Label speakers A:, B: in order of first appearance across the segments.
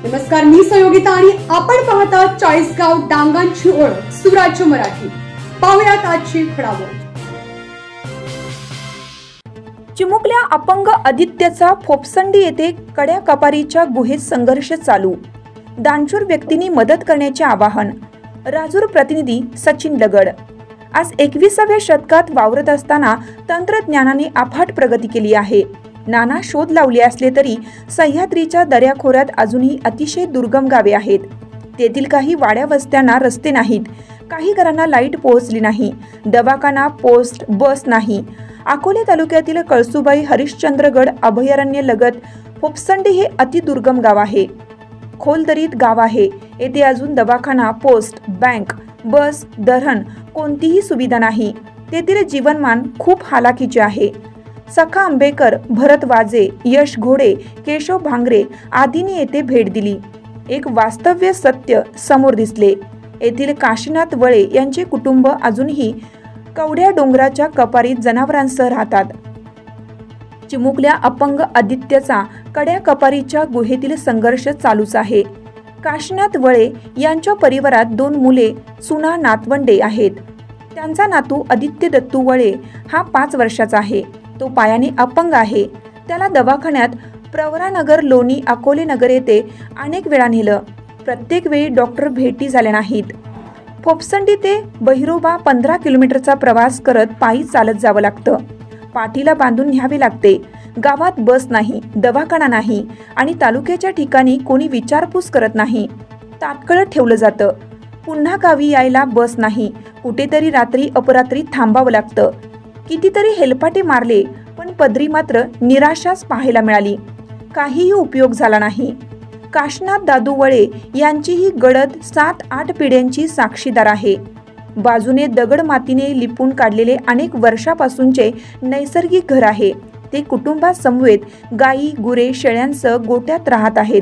A: नमस्कार, मी सहयोगिता आणि आपण पाहता चाळीसगाव डांगांची ओळख सुराज्य मराठी। पाहुयात आजची घडामोड।
B: चिमुकल्या अपंग आदित्यचा फोपसंडी येथे कड्या कपारीच्या गुहेत संघर्ष चालू। दानशूर व्यक्तींनी मदत करण्याचे आवाहन। राजूर प्रतिनिधी सचिन लगड। आज 21व्या शतकात वावरत असताना तंत्रज्ञानाने अफाट प्रगती केली आहे। नाना शोध लावले असले तरी सह्याद्रीच्या दऱ्याखोऱ्यात अजूनही अतिशय दुर्गम गावे आहेत। तेथील काही वाड्या वस्त्यांना रस्ते नाहीत, काही घरांना लाईट पोहोचली नाही, दवाखाना, पोस्ट, बस नाही। अकोले तालुक्यातील कळसुबाई हरिश्चंद्रगड अभयारण्य लगत फोपसंडी हे अतिदुर्गम गाव आहे। खोलदरीत गाव आहे। येथे अजून दवाखाना, पोस्ट, बँक, बस, धरण कोणतीही सुविधा नाही। तेथील जीवनमान खूप हालाकीचे आहे। सखा आंबेकर, भरत वाजे, यश घोडे, केशव भांगरे आदींनी येथे भेट दिली। एक वास्तव्य सत्य समोर दिसले। येथील काशीनाथ वळे यांचे कुटुंब अजूनही कवड्या डोंगराच्या कपारीत जनावरांसह राहतात। चिमुकल्या अपंग आदित्यचा कड्या कपारीच्या गुहेतील संघर्ष चालूच आहे। काशीनाथ वळे यांच्या परिवारात 2 मुले, सुना, नातवंडे आहेत। त्यांचा नातू आदित्य दत्तू वळे हा 5 वर्षाचा आहे। तो पायाने अपंग आहे। त्याला दवाखान्यात प्रवरानगर, लोणी, अकोले नगर येथे अनेक वेळा नेलं। प्रत्येक वेळी डॉक्टर भेटी झाल्या नाहीत। फोपसंडी ते बहिरोबा 15 किलोमीटरचा प्रवास करत पायी चालत जावं लागतं। पाठीला बांधून न्यावे लागते। गावात बस नाही, दवाखाना नाही आणि तालुक्याच्या ठिकाणी कोणी विचारपूस करत नाही। तात्काळ ठेवलं जातं। पुन्हा गावी यायला बस नाही। कुठेतरी रात्री अपरात्री थांबावं लागतं। कितीतरी हेलपाटे मारले, पण पदरी मात्र निराशाच पाहायला मिळाली। काहीही उपयोग झाला नाही। काशीनाथ दादू वळे यांची ही गडद 7-8 पिढ्यांची साक्षीदार आहे। बाजूने दगड मातीने लिपून काढलेले अनेक वर्षापासूनचे नैसर्गिक घर आहे। ते कुटुंबासमवेत गायी, गुरे, शेळ्यांसह गोट्यात राहत आहेत।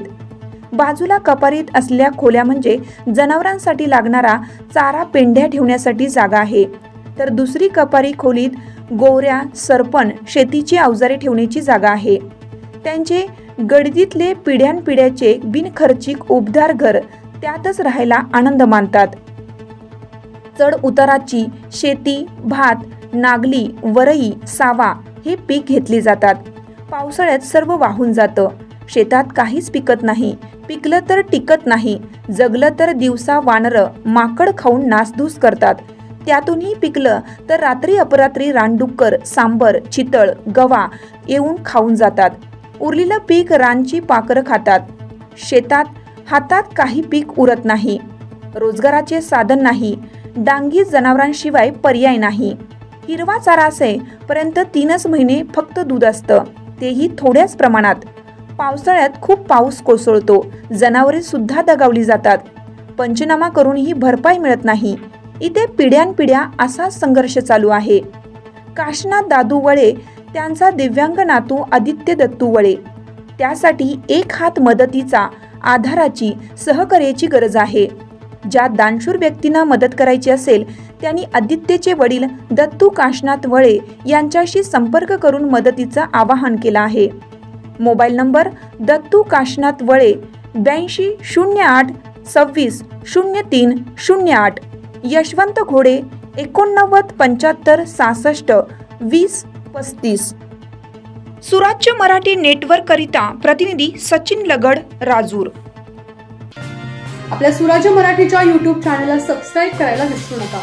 B: बाजूला कपारीत असलेल्या खोल्या म्हणजे जनावरांसाठी लागणारा चारा, पेंढ्या ठेवण्यासाठी जागा आहे, तर दुसरी कपारी खोलीत गोवऱ्या, सरपण, शेतीची अवजारे ठेवण्याची जागा आहे। त्यांचे गडदीतले पिढ्यानपिढ्याचे बिनखर्चिक उबदार घर, त्यातच राहायला आनंद मानतात। चढ उताराची शेती, भात, नागली, वरई, सावा हे पीक घेतले जातात। पावसाळ्यात सर्व वाहून जातं। शेतात काहीच पिकत नाही। पिकलं तर टिकत नाही। जगलं तर दिवसा वानरं, माकड खाऊन नासधूस करतात। त्यातूनही पिकलं तर रात्री अपरात्री रानडुक्कर, सांबर, चितळ, गवा येऊन खाऊन जातात। उरलेलं पीक रानची पाखरं खातात। शेतात हातात काही पीक उरत नाही। रोजगाराचे साधन नाही। डांगी जनावरांशिवाय पर्याय नाही। हिरवा चारा असेपर्यंत 3च महिने फक्त दूध असतं, तेही थोड्याच प्रमाणात। पावसाळ्यात खूप पाऊस कोसळतो। जनावरे सुद्धा दगावली जातात। पंचनामा करूनही भरपाई मिळत नाही। इथे पिढ्यानपिढ्या असा संघर्ष चालू आहे। काशीनाथ दादू वळे त्यांचा दिव्यांग नातू आदित्य दत्तू वळे, त्यासाठी एक हात मदतीचा, आधाराची, सहकार्याची गरज आहे। ज्या दानशूर व्यक्तींना मदत करायची असेल त्यांनी आदित्यचे वडील दत्तू काशीनाथ वळे यांच्याशी संपर्क करून मदतीचं आवाहन केलं आहे। Mobile number Dattu Kashinath Wale 82 08 26 03 08। यशवंत घोडे 89 75 66 20 35। सुराज्य मराठी नेटवर्क करिता प्रतिनिधी सचिन लगड, राजूर।
A: आपल्या सुराज्य मराठीच्या YouTube चॅनलला सबस्क्राइब करायला विसरू नका।